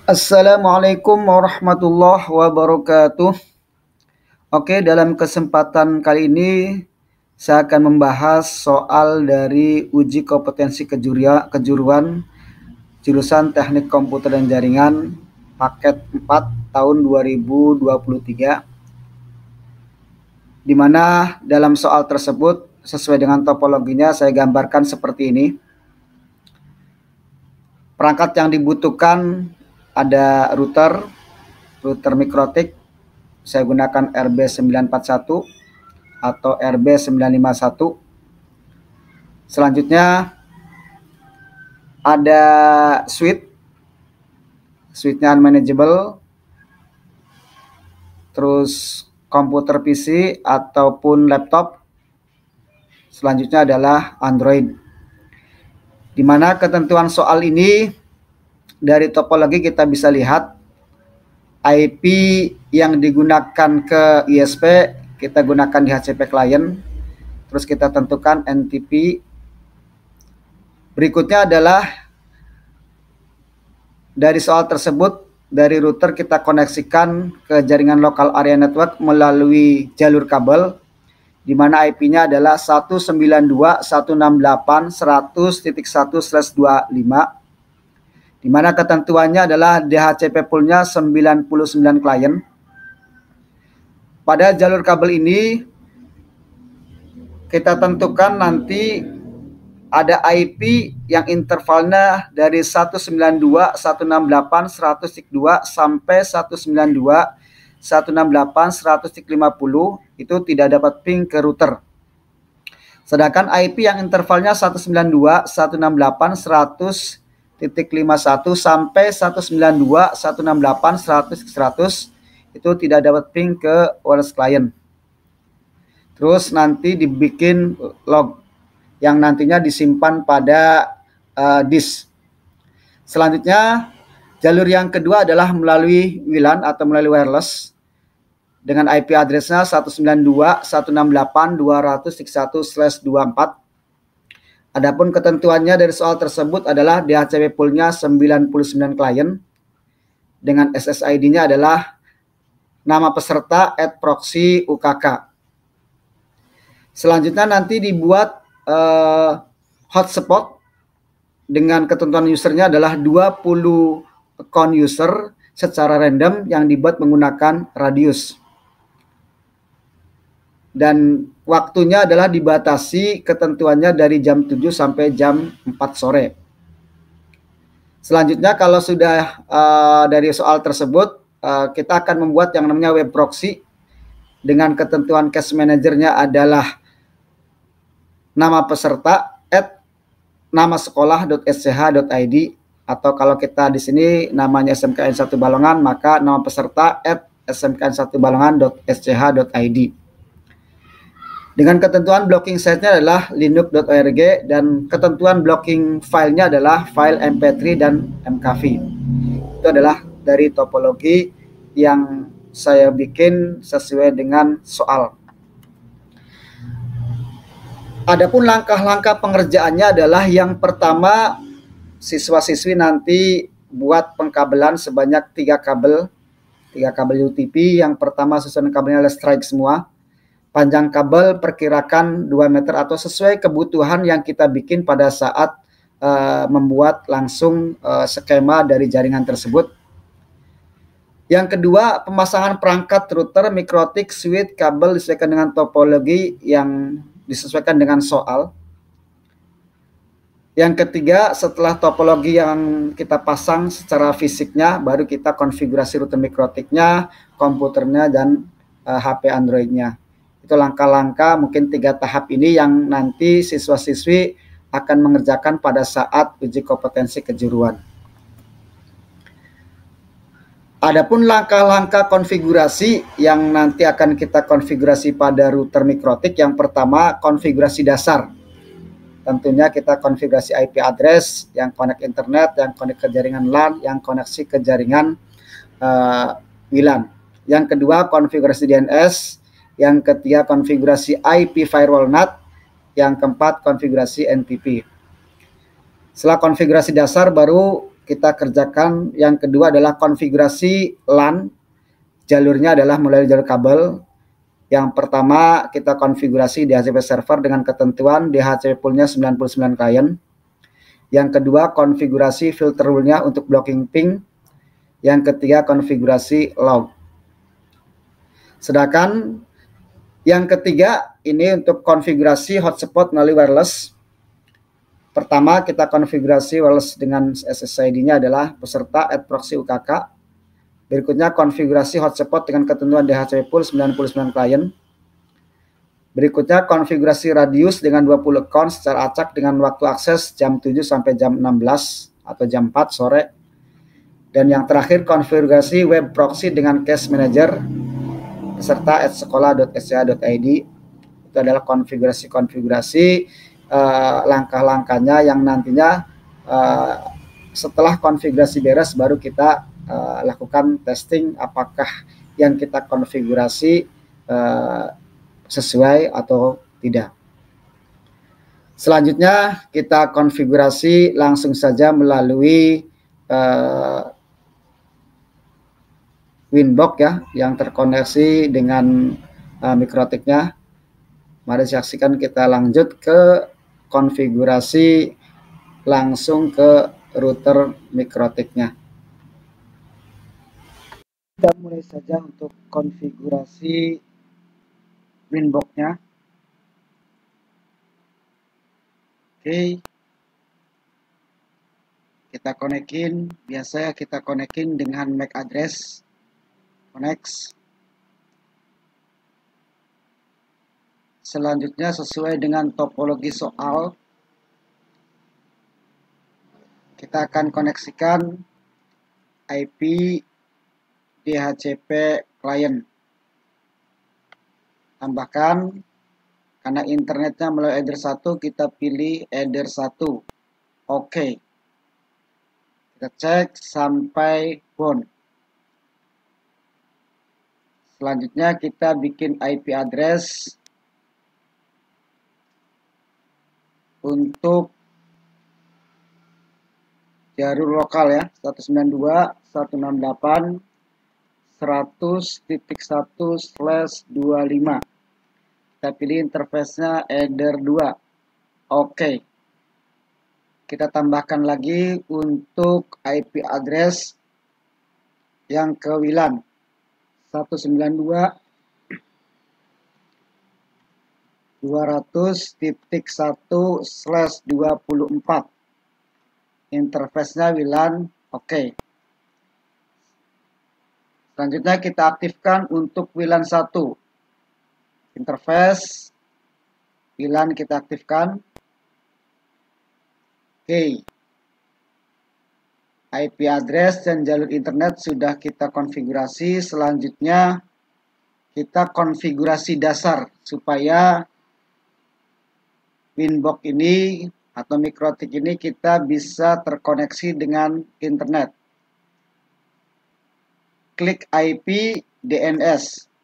Assalamualaikum warahmatullahi wabarakatuh. Oke, dalam kesempatan kali ini saya akan membahas soal dari uji kompetensi kejuruan jurusan Teknik Komputer dan Jaringan paket 4 tahun 2023, di mana dalam soal tersebut sesuai dengan topologinya saya gambarkan seperti ini. Perangkat yang dibutuhkan ada router mikrotik. Saya gunakan RB941 atau RB951. Selanjutnya ada switch-nya unmanageable, terus komputer PC ataupun laptop. Selanjutnya adalah Android. Di mana ketentuan soal ini dari topologi kita bisa lihat IP yang digunakan ke ISP kita gunakan di HCP client, terus kita tentukan NTP. Berikutnya adalah dari soal tersebut, dari router kita koneksikan ke jaringan lokal area network melalui jalur kabel, di mana IP-nya adalah 192.168.100.1/25, di mana ketentuannya adalah DHCP poolnya 99 klien. Pada jalur kabel ini kita tentukan nanti ada IP yang intervalnya dari 192.168.100.2 sampai 192.168.100.50 itu tidak dapat ping ke router. Sedangkan IP yang intervalnya 192.168.100.51 sampai 192.168.100.100 itu tidak dapat ping ke wireless client. Terus nanti dibikin log yang nantinya disimpan pada disk. Selanjutnya jalur yang kedua adalah melalui WLAN atau melalui wireless dengan IP addressnya 192.168.200.1/24. Adapun ketentuannya dari soal tersebut adalah DHCP poolnya 99 klien dengan SSID-nya adalah nama peserta @proxy UKK. Selanjutnya nanti dibuat hotspot dengan ketentuan usernya adalah 20 account user secara random yang dibuat menggunakan radius. Dan waktunya adalah dibatasi ketentuannya dari jam 7 sampai jam 4 sore. Selanjutnya kalau sudah dari soal tersebut, kita akan membuat yang namanya web proxy dengan ketentuan cache manajernya adalah nama peserta nama sekolah.sch.id, atau kalau kita di sini namanya SMKN 1 Balongan maka nama peserta smkn1balongan.sch.id. Dengan ketentuan blocking site-nya adalah linux.org dan ketentuan blocking filenya adalah file mp3 dan mkv. Itu adalah dari topologi yang saya bikin sesuai dengan soal. Adapun langkah-langkah pengerjaannya adalah yang pertama, siswa-siswi nanti buat pengkabelan sebanyak 3 kabel UTP. Yang pertama susunan kabelnya listrik semua. Panjang kabel perkirakan 2 meter atau sesuai kebutuhan yang kita bikin pada saat membuat langsung skema dari jaringan tersebut. Yang kedua, pemasangan perangkat router, mikrotik, switch, kabel disesuaikan dengan topologi yang disesuaikan dengan soal. Yang ketiga, setelah topologi yang kita pasang secara fisiknya, baru kita konfigurasi router mikrotiknya, komputernya, dan HP Androidnya. Itu langkah-langkah mungkin 3 tahap ini yang nanti siswa-siswi akan mengerjakan pada saat uji kompetensi kejuruan. Adapun langkah-langkah konfigurasi yang nanti akan kita konfigurasi pada router mikrotik, yang pertama konfigurasi dasar. Tentunya kita konfigurasi IP address, yang connect internet, yang connect ke jaringan LAN, yang koneksi ke jaringan WLAN. Yang kedua konfigurasi DNS, yang ketiga konfigurasi IP firewall NAT, yang keempat konfigurasi NTP. Setelah konfigurasi dasar baru kita kerjakan. Yang kedua adalah konfigurasi LAN. Jalurnya adalah melalui jalur kabel. Yang pertama kita konfigurasi DHCP server dengan ketentuan DHCP poolnya 99 klien. Yang kedua konfigurasi filter rule-nya untuk blocking ping. Yang ketiga konfigurasi log. Sedangkan yang ketiga ini untuk konfigurasi hotspot melalui wireless. Pertama kita konfigurasi wireless dengan SSID-nya adalah peserta @proxy UKK. Berikutnya konfigurasi hotspot dengan ketentuan DHCP pool 99 klien. Berikutnya konfigurasi radius dengan 20 account secara acak dengan waktu akses jam 7 sampai jam 16 atau jam 4 sore. Dan yang terakhir konfigurasi web proxy dengan case manager peserta @sekolah.sca.id. Itu adalah konfigurasi-konfigurasi langkah-langkahnya yang nantinya setelah konfigurasi beres baru kita lakukan testing apakah yang kita konfigurasi sesuai atau tidak. Selanjutnya kita konfigurasi langsung saja melalui Winbox ya yang terkoneksi dengan mikrotiknya. Mari saksikan, kita lanjut ke konfigurasi langsung ke router mikrotiknya. Kita mulai saja untuk konfigurasi Winbox-nya. Oke. Kita konekin, biasanya kita konekin dengan MAC address. Connect. Selanjutnya sesuai dengan topologi soal, kita akan koneksikan IP DHCP client. Tambahkan, karena internetnya melalui header 1, kita pilih header 1. Oke. Kita cek sampai bound. Selanjutnya kita bikin IP address untuk jalur lokal ya, 192.168.100.1/25. Kita pilih interface-nya header 2. Oke. Kita tambahkan lagi untuk IP address yang ke WLAN 192.200.1/24. Interface-nya WLAN. Oke. Selanjutnya kita aktifkan untuk WLAN 1. Interface WLAN kita aktifkan. Oke. IP address dan jalur internet sudah kita konfigurasi. Selanjutnya kita konfigurasi dasar supaya Winbox ini atau mikrotik ini kita bisa terkoneksi dengan internet. Klik IP DNS.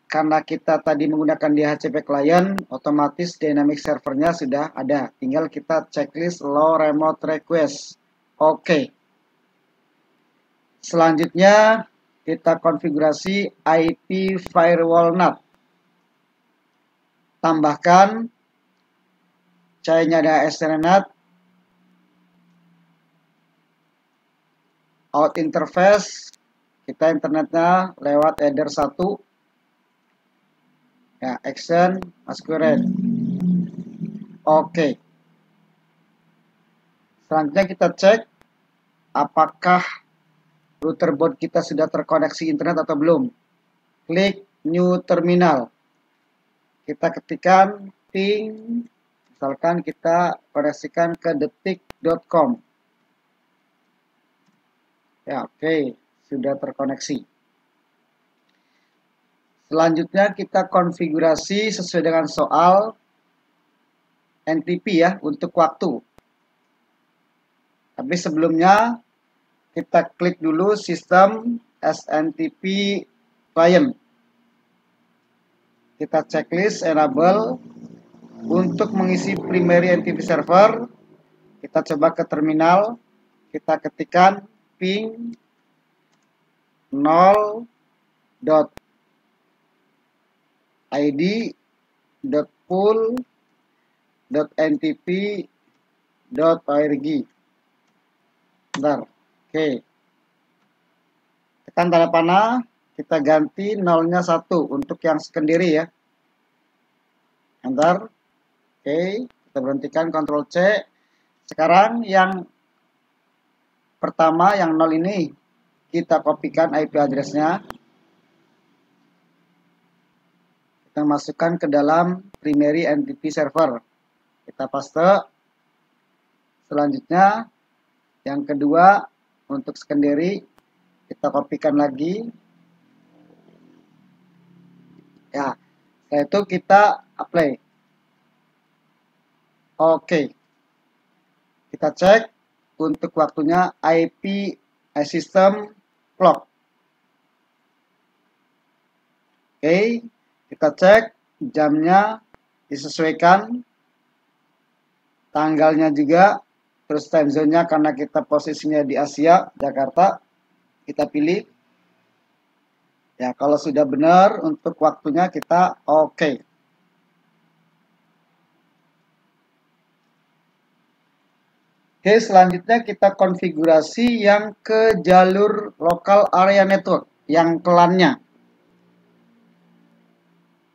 Karena kita tadi menggunakan DHCP client, otomatis dynamic servernya sudah ada. Tinggal kita checklist allow remote request. Oke. Selanjutnya kita konfigurasi IP firewall NAT. Tambahkan C-nya ada Ethernet. Out interface, kita internetnya lewat header 1. Ya, action masquerade. Oke. Selanjutnya kita cek apakah router board kita sudah terkoneksi internet atau belum. Klik new terminal. Kita ketikkan ping, misalkan kita koneksikan ke detik.com. Ya, oke, sudah terkoneksi. Selanjutnya kita konfigurasi sesuai dengan soal NTP ya untuk waktu. Tapi sebelumnya kita klik dulu sistem SNTP client. Kita checklist enable untuk mengisi primary NTP server. Kita coba ke terminal, kita ketikkan ping 0.id.pool.ntp.org. Bentar. Oke. Tekan tanda panah, kita ganti nolnya 1 untuk yang secondary ya. Enter. Oke, kita berhentikan, Ctrl C. Sekarang yang pertama, yang 0 ini, kita kopikan IP address-nya. Kita masukkan ke dalam primary NTP server. Kita paste. Selanjutnya, yang kedua, untuk secondary, kita kopikan lagi. Ya, setelah itu kita apply. Oke. Kita cek untuk waktunya IP system clock. Oke, kita cek jamnya disesuaikan, tanggalnya juga, terus time zone-nya karena kita posisinya di Asia, Jakarta, kita pilih. Ya, kalau sudah benar untuk waktunya kita oke. Oke, selanjutnya kita konfigurasi yang ke jalur local area network, yang kelannya.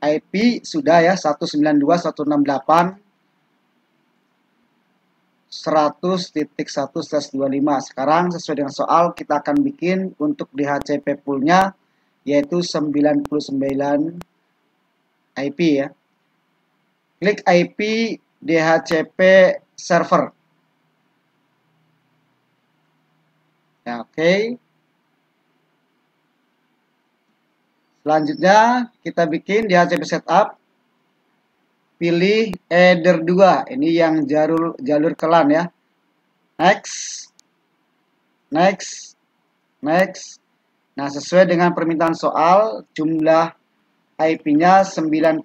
IP sudah ya, 192.168.100.1/25. Sekarang sesuai dengan soal, kita akan bikin untuk DHCP poolnya, yaitu 99 IP ya. Klik IP DHCP server. Ya, oke. Selanjutnya kita bikin DHCP setup. Pilih header 2. Ini yang jalur kelan ya. Next. Next. Next. Nah, sesuai dengan permintaan soal, jumlah IP-nya 99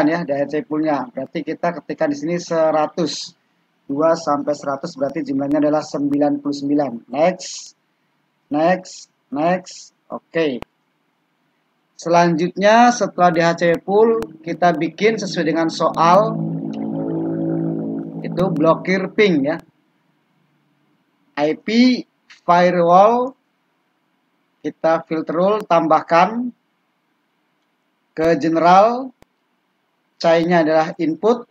ya, DHCP pool-nya. Berarti kita ketikkan di sini 100. 2 sampai 100 berarti jumlahnya adalah 99. Next. Next. Next. Oke. Selanjutnya setelah DHCP pool, kita bikin sesuai dengan soal, itu blokir ping ya. IP firewall, kita filter rule, tambahkan ke general, C-nya adalah input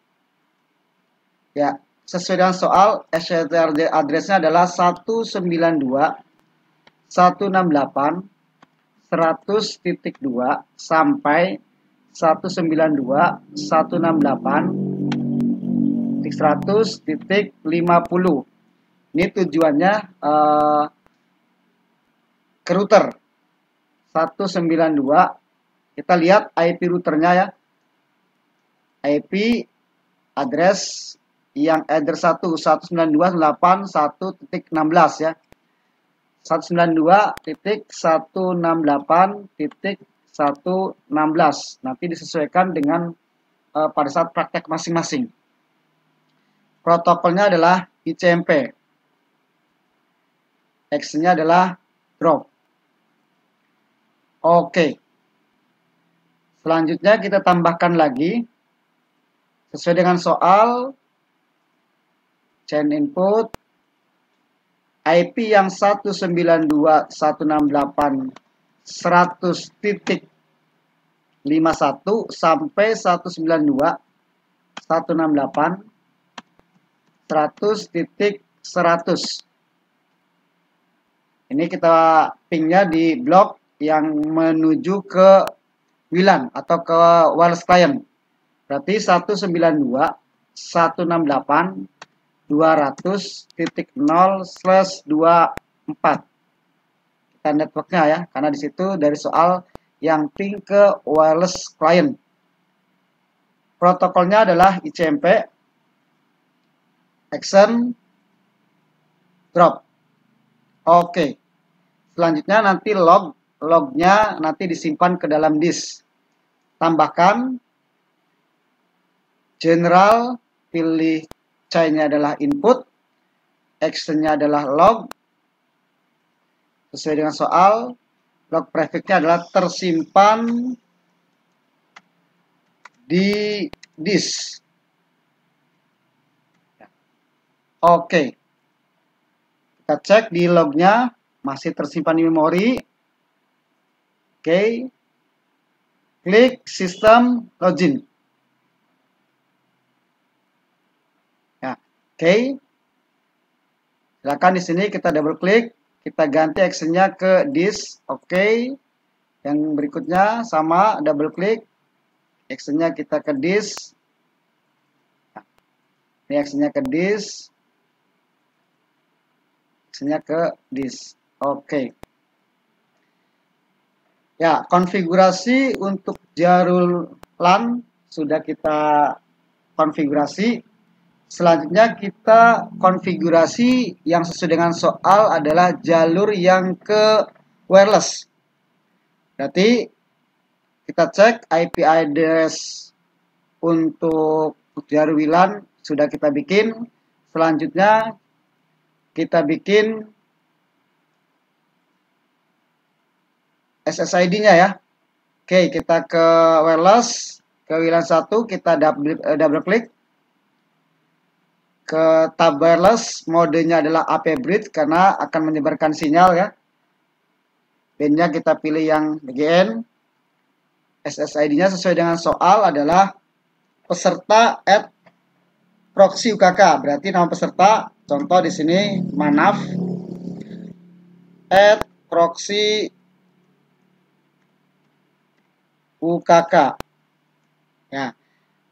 ya. Sesuai dengan soal, STRD address-nya adalah 192.168.100.2 sampai 192.168.100.50. Ini tujuannya ke router 192. Kita lihat IP routernya ya. IP address yang header 192.168.1.16 ya. 192.168.116. Nanti disesuaikan dengan pada saat praktek masing-masing. Protokolnya adalah ICMP. Action-nya adalah drop. Oke. Selanjutnya kita tambahkan lagi sesuai dengan soal, chain input IP yang 192.168.100.51 sampai 192.168.100.100. Ini kita pingnya di blok yang menuju ke WLAN atau ke wireless client. Berarti 192.168.200.0/24. Kita networknya ya, karena di situ dari soal yang ping ke wireless client. Protokolnya adalah ICMP. Action drop. Oke. Selanjutnya nanti lognya nanti disimpan ke dalam disk. Tambahkan general, pilih C-nya adalah input, actionnya adalah log, sesuai dengan soal. Log prefixnya adalah tersimpan di disk. Oke, kita cek di lognya masih tersimpan di memori. Oke, klik sistem login. Ya, oke. Silakan di sini kita double klik, kita ganti actionnya ke disk. Oke. Yang berikutnya sama, double klik, actionnya kita ke disk. Ini actionnya ke disk. Actionnya ke disk. Oke. Ya, konfigurasi untuk jalur LAN sudah kita konfigurasi. Selanjutnya kita konfigurasi yang sesuai dengan soal adalah jalur yang ke wireless. Berarti kita cek IP address untuk jalur WLAN sudah kita bikin. Selanjutnya kita bikin SSID-nya ya. Oke, kita ke wireless, ke WLAN 1, kita double klik. Ke tab wireless, modenya adalah AP bridge karena akan menyebarkan sinyal ya. Pin-nya kita pilih yang BGN. SSID-nya sesuai dengan soal adalah peserta @proxy UKK. Berarti nama peserta, contoh di sini Manaf @proxy UKK. Ya,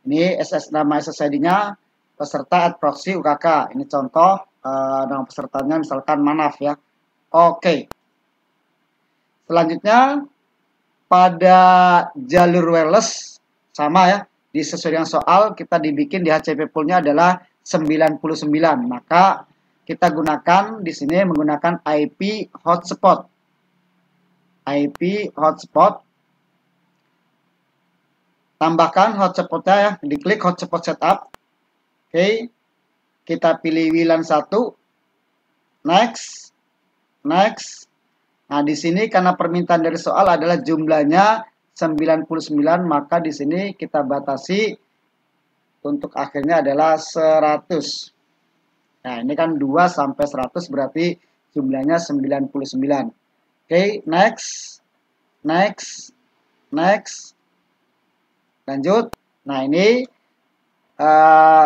ini nama SSID-nya peserta @proxy UKK. Ini contoh nama pesertanya misalkan Manaf ya. Oke. Selanjutnya pada jalur wireless sama ya. Sesuai dengan soal kita dibikin di HCP poolnya adalah 99. Maka kita gunakan di sini menggunakan IP hotspot. IP hotspot. Tambahkan hotspotnya ya. Diklik hotspot setup. Oke, kita pilih WLAN 1, next. Nah, di sini karena permintaan dari soal adalah jumlahnya 99, maka di sini kita batasi untuk akhirnya adalah 100. Nah, ini kan 2 sampai 100 berarti jumlahnya 99. Oke, next. Lanjut. Nah, ini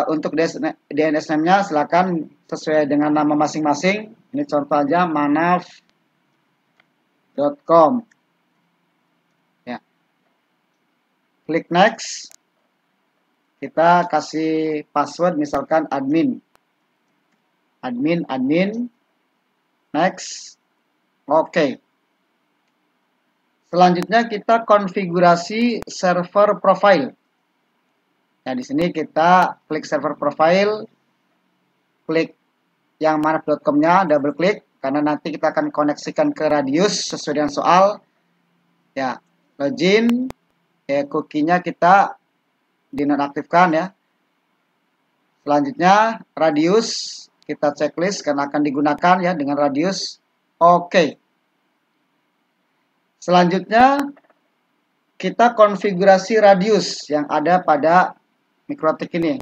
untuk DNS name-nya silakan sesuai dengan nama masing-masing. Ini contoh aja manaf.com. Ya. Klik next. Kita kasih password misalkan admin. Next. Oke. Selanjutnya kita konfigurasi server profile. Nah, di sini kita klik server profile, klik yang manaf.com-nya, double klik, karena nanti kita akan koneksikan ke radius sesuai dengan soal. Ya, login, cookie-nya kita dinonaktifkan ya. Selanjutnya, radius, kita checklist karena akan digunakan ya dengan radius. Oke. Selanjutnya, kita konfigurasi radius yang ada pada MikroTik ini.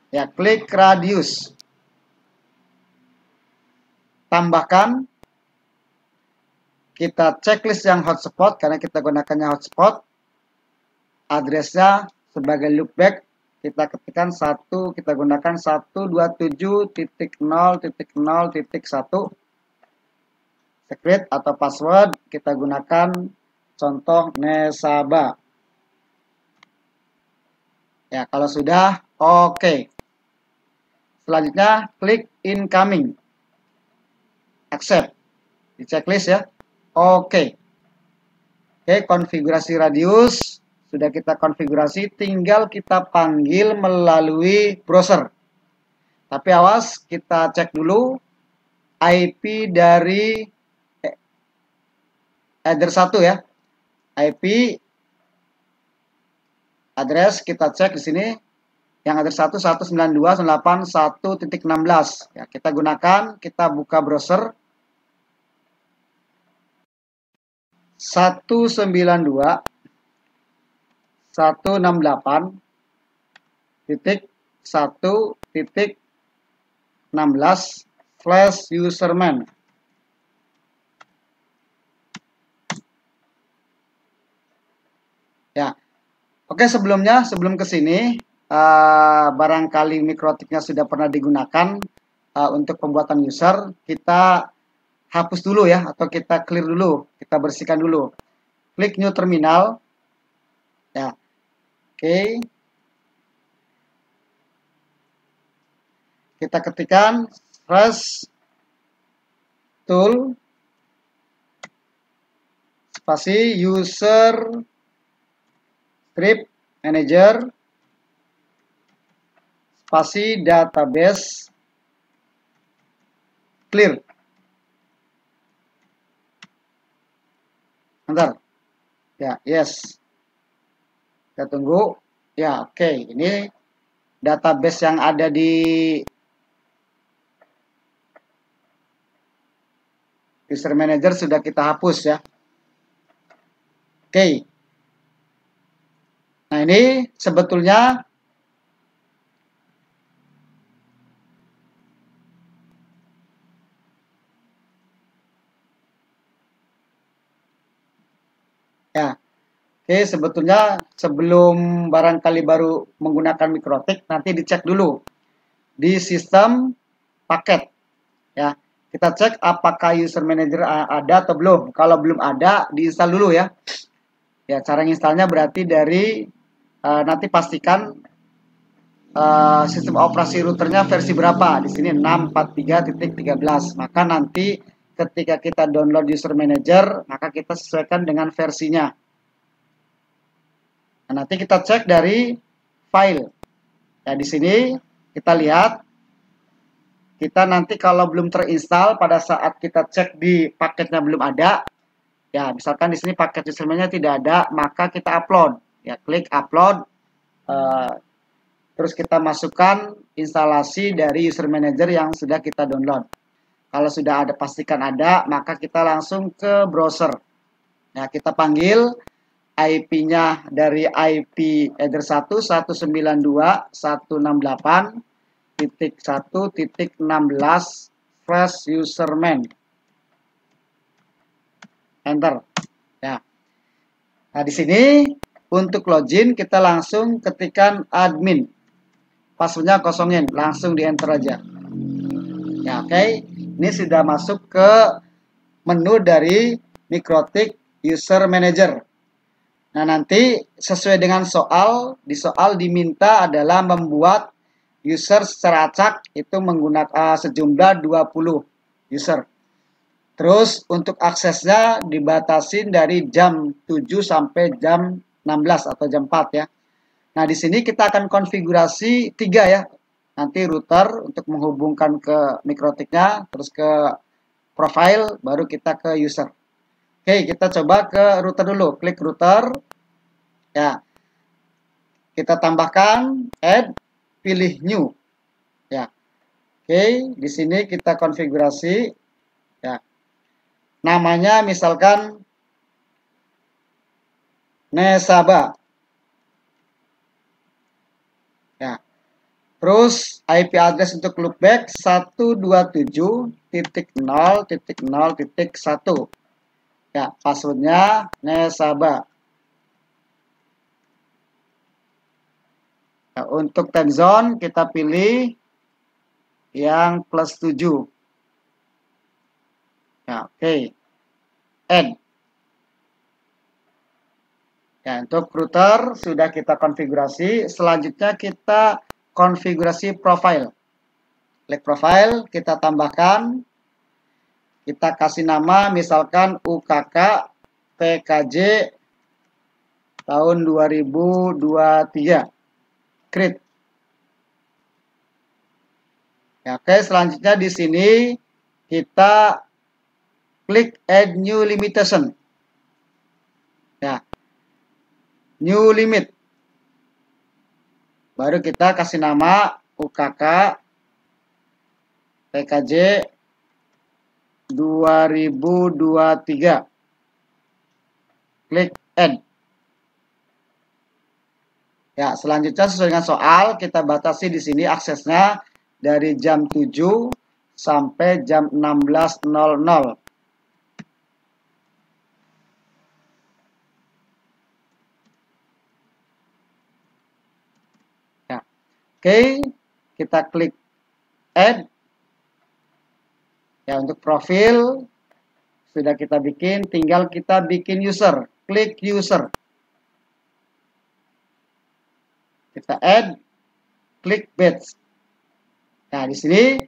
Ya, klik radius. Tambahkan. Kita checklist yang hotspot karena kita gunakannya hotspot. Addressnya sebagai loopback kita ketikkan 1, kita gunakan 127.0.0.1. Secret atau password kita gunakan contoh Nesaba. Ya, kalau sudah, oke. Selanjutnya, klik incoming. Accept. Di checklist ya. Oke. Oke, konfigurasi radius. Sudah kita konfigurasi, tinggal kita panggil melalui browser. Tapi awas, kita cek dulu IP dari header 1 ya. IP address kita cek di sini Yang address 192.168.1.16. Ya, kita gunakan, kita buka browser 192.168.1.16/userman. Ya, oke, sebelum ke sini, barangkali mikrotiknya sudah pernah digunakan untuk pembuatan user, kita hapus dulu ya, atau kita clear dulu, kita bersihkan dulu. Klik new terminal. Ya, oke. Kita ketikkan fresh tool spasi user script manager spasi database clear. Bentar. Ya, yes. Kita tunggu. Ya, oke. Ini database yang ada di user manager sudah kita hapus ya. Oke. Nah, ini sebetulnya ya. Oke, sebetulnya sebelum barangkali baru menggunakan mikrotik, nanti dicek dulu di sistem paket ya. Kita cek apakah user manager ada atau belum. Kalau belum ada, diinstal dulu ya. Ya, cara installnya berarti dari nanti pastikan sistem operasi routernya versi berapa. Di sini 643.13. Maka nanti ketika kita download user manager, maka kita sesuaikan dengan versinya. Nah, nanti kita cek dari file. Ya, di sini kita lihat. Kita nanti kalau belum terinstall, pada saat kita cek di paketnya belum ada, ya misalkan di sini paket user manager tidak ada, maka kita upload. Ya, klik upload, terus kita masukkan instalasi dari user manager yang sudah kita download. Kalau sudah ada, pastikan ada, maka kita langsung ke browser. Nah, kita panggil IP-nya dari IP address 1.168.1.16/userman. Enter. Ya. Nah, di sini untuk login kita langsung ketikkan admin. Passwordnya kosongin, langsung di enter aja. Ya, oke. Ini sudah masuk ke menu dari mikrotik user manager. Nah, nanti sesuai dengan di soal diminta adalah membuat user secara acak itu menggunakan sejumlah 20 user. Terus untuk aksesnya dibatasin dari jam 7 sampai jam 16 atau jam 4 ya. Nah, di sini kita akan konfigurasi 3 ya. Nanti router untuk menghubungkan ke mikrotiknya, terus ke profile, baru kita ke user. Oke, kita coba ke router dulu. Klik router. Ya. Kita tambahkan add, pilih new. Ya. Oke, di sini kita konfigurasi. Ya. Namanya misalkan Nesaba. Ya. Terus IP address untuk loopback 127.0.0.1. Ya, passwordnya Nesaba. Nah, untuk time zone kita pilih yang +7. Ya, oke. Add. Ya, untuk router sudah kita konfigurasi. Selanjutnya kita konfigurasi profile. Klik profile, kita tambahkan. Kita kasih nama misalkan UKK PKJ tahun 2023. Create. Ya, oke, selanjutnya di sini kita klik add new limitation. Ya. New limit. Baru kita kasih nama UKK PKJ 2023. Klik add. Ya, selanjutnya sesuai dengan soal, kita batasi di sini aksesnya dari jam 7 sampai jam 16.00. Ya. Oke, kita klik add. Ya, untuk profil sudah kita bikin, tinggal kita bikin user. Klik user. Kita add, klik batch. Nah, di sini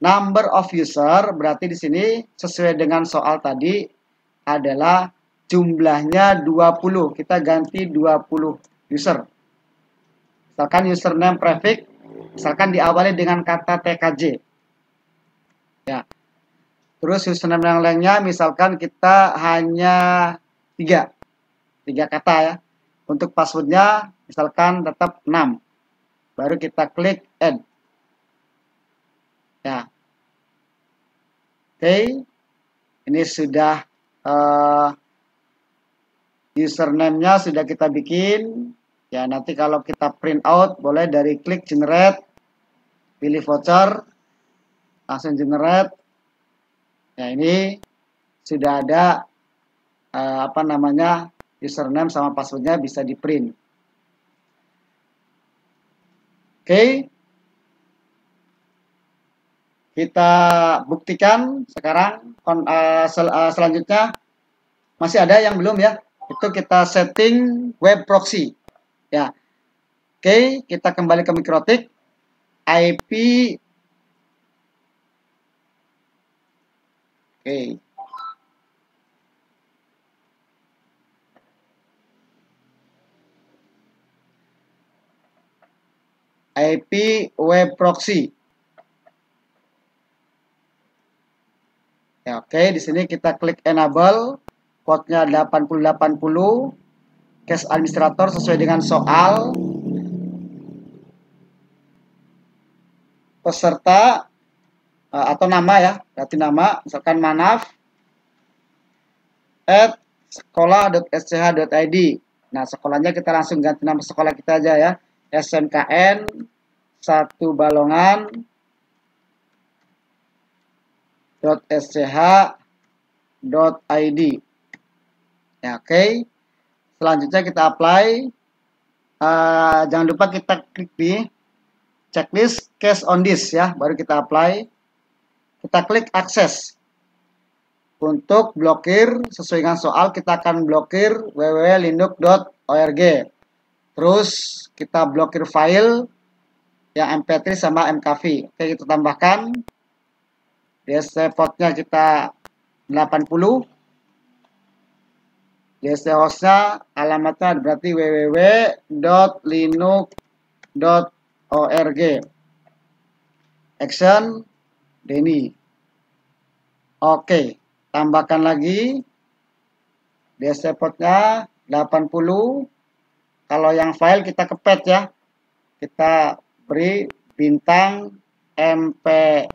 number of user berarti di sini sesuai dengan soal tadi adalah jumlahnya 20. Kita ganti 20 user. Misalkan username prefix, misalkan diawali dengan kata TKJ. Ya. Terus username yang lainnya misalkan kita hanya 3 kata ya. Untuk passwordnya misalkan tetap 6. Baru kita klik add. Ya. Oke. Ini sudah username-nya sudah kita bikin. Ya, nanti kalau kita print out boleh dari klik generate, pilih voucher, langsung generate. Ya, ini sudah ada username sama passwordnya bisa di print. Oke, kita buktikan sekarang. Selanjutnya masih ada yang belum ya, itu kita setting web proxy ya. Oke, kita kembali ke Mikrotik, IP. Oke. IP web proxy. Ya, oke, di sini kita klik enable, portnya 8080, cache administrator sesuai dengan soal. Peserta atau nama ya, berarti nama, misalkan Manaf @sekolah.sch.id. Nah, sekolahnya kita langsung ganti nama sekolah kita aja ya, SMKN 1 Balongan .sch.id. Ya, oke. Selanjutnya kita apply. Jangan lupa kita klik di checklist cache on disk ya, baru kita apply. Kita klik akses. Untuk blokir sesuai dengan soal kita akan blokir www.linux.org. Terus kita blokir file yang MP3 sama MKV. Oke, kita tambahkan. DSC portnya kita 80. DSC hostnya alamatnya berarti www.linux.org. Action Denny. Oke, tambahkan lagi. DSC portnya 80. Kalau yang file kita kepet ya. Kita beri bintang MP3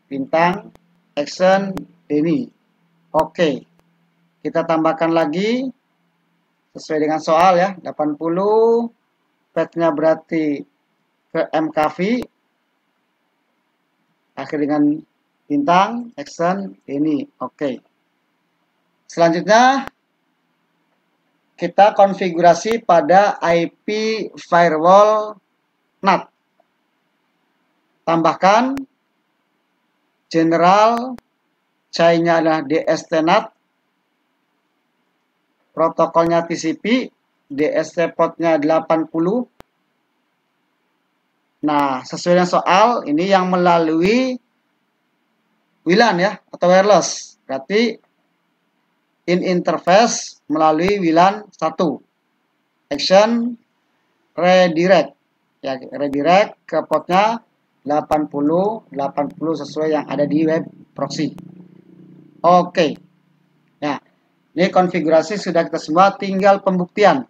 bintang action Denny. Oke. Kita tambahkan lagi sesuai dengan soal ya, 80. Petnya berarti ke MKV. Akhir dengan bintang action Denny. Oke. Selanjutnya kita konfigurasi pada IP firewall NAT. Tambahkan general, CHAI-nya adalah DST-NAT, protokolnya TCP, DST portnya 80. Nah, sesuai dengan soal, ini yang melalui WLAN ya, atau wireless. Berarti in interface melalui WLAN 1. Action redirect. Ya, redirect ke portnya 80 sesuai yang ada di web proxy. Oke. Nah, ini konfigurasi sudah kita semua, tinggal pembuktian.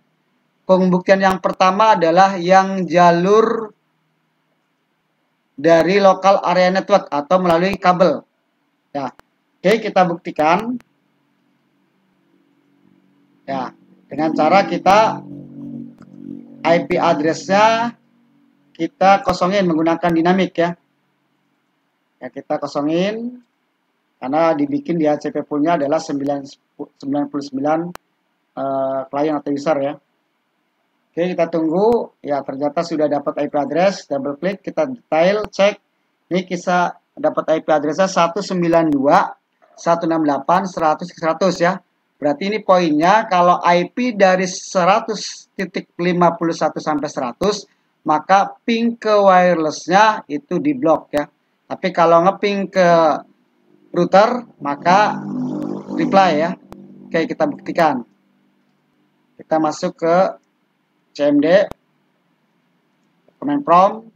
pembuktian yang pertama adalah yang jalur dari local area network atau melalui kabel. Ya, oke, kita buktikan. Ya, dengan cara kita IP address-nya kita kosongin menggunakan dinamik ya. Ya, kita kosongin karena dibikin di HCP poolnya adalah 99 klien atau user ya. Oke, kita tunggu. Ya, ternyata sudah dapat IP address. Double klik, kita detail, cek. Ini kita dapat IP addressnya 192.168.100 ya. Berarti ini poinnya kalau IP dari 100.51 sampai 100, maka ping ke wirelessnya itu di blok ya. Tapi kalau ngeping ke router, maka reply ya. Oke, kita buktikan. Kita masuk ke CMD, command prompt,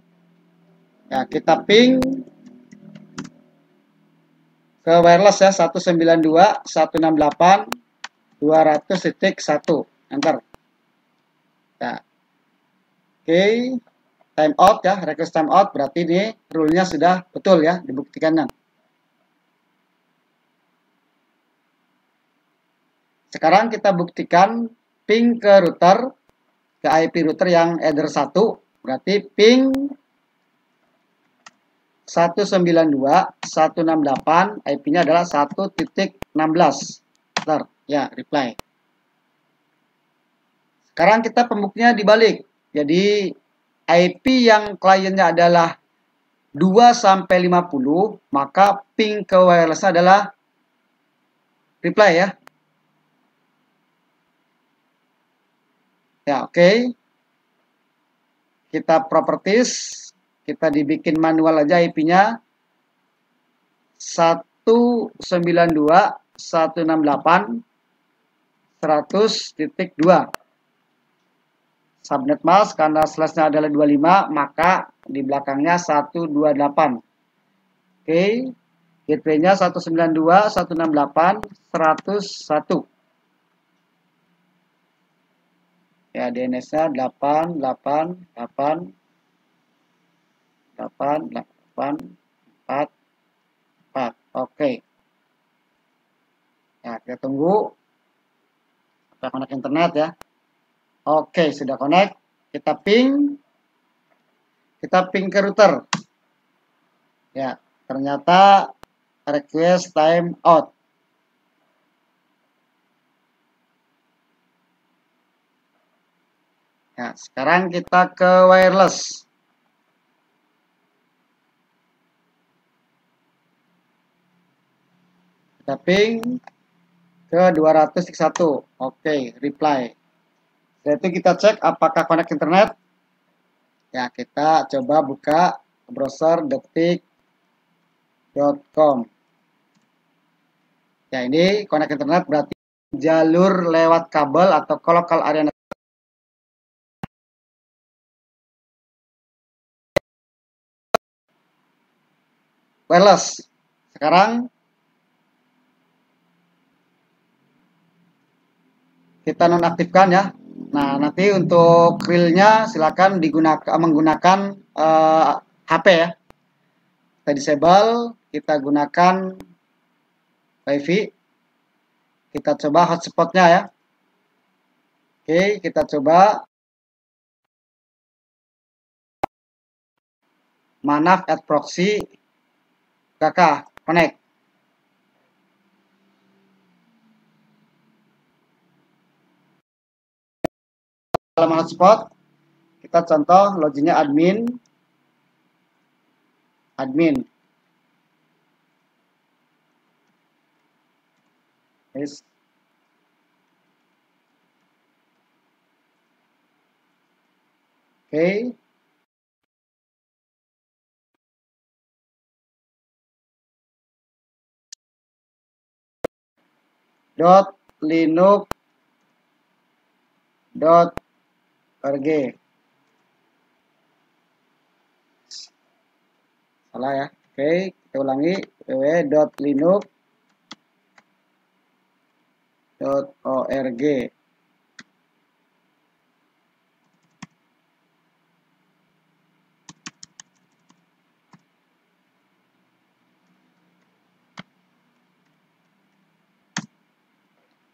ya kita ping ke wireless ya 192.168.200.1, enter. Ya, oke, time out ya, request time out, berarti ini rule-nya sudah betul ya, dibuktikan. Sekarang kita buktikan ping ke router, ke IP router yang header 1, berarti ping 192.168, IP-nya adalah 1.16. Bentar, ya, reply. Sekarang kita pembuktiannya dibalik. Jadi IP yang kliennya adalah 2 sampai 50, maka ping ke wireless adalah reply ya. Ya, oke. Kita properties, kita dibikin manual aja IP-nya 192.168.100.2. Subnet mask karena slash-nya adalah 25, maka di belakangnya 128. Oke. Gateway-nya 192.168.101. Ya, DNS-nya 8888844. Oke. Ya, kita tunggu sampai connect internet ya. Oke, sudah connect. Kita ping ke router. Ya, ternyata request time out. Ya, sekarang kita ke wireless. Kita ping ke 201. Oke, reply. Setelah itu kita cek apakah connect internet. Ya, kita coba buka browser detik.com. Ya, ini connect internet berarti jalur lewat kabel atau local area wireless. Sekarang kita nonaktifkan ya. Nah, nanti untuk realnya silakan menggunakan HP ya. Kita disable, kita gunakan WiFi. Kita coba hotspotnya ya. Oke, kita coba manaf at proxy KK connect. Dalam hotspot kita contoh loginnya admin. Yes. Oke. .linux.org. Salah ya. Oke, kita ulangi www.linux.org.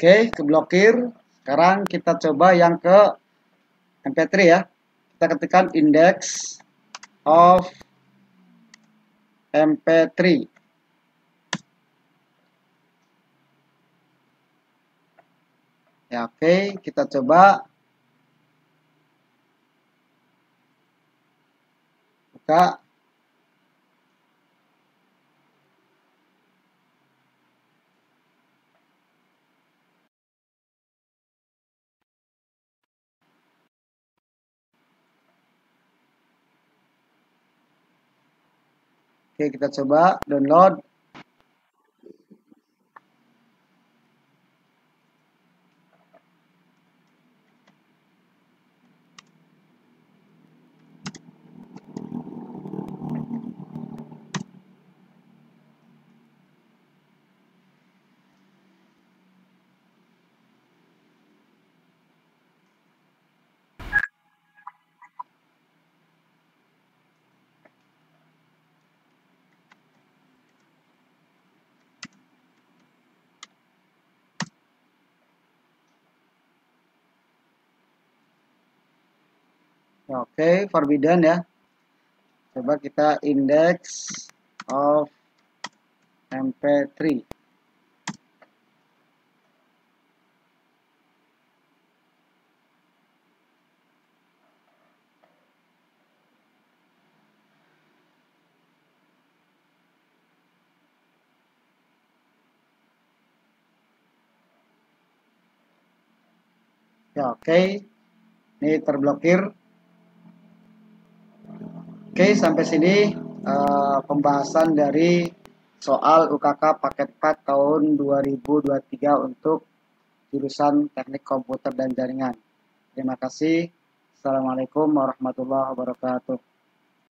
Oke, keblokir. Sekarang kita coba yang ke MP3 ya. Kita ketikkan index of MP3. Ya, oke, kita coba buka. Oke, kita coba download. Oke, forbidden ya. Coba kita index of MP3. Ya, oke, ini terblokir. Oke, sampai sini pembahasan dari soal UKK Paket 4 tahun 2023 untuk jurusan Teknik Komputer dan Jaringan. Terima kasih. Assalamualaikum warahmatullahi wabarakatuh.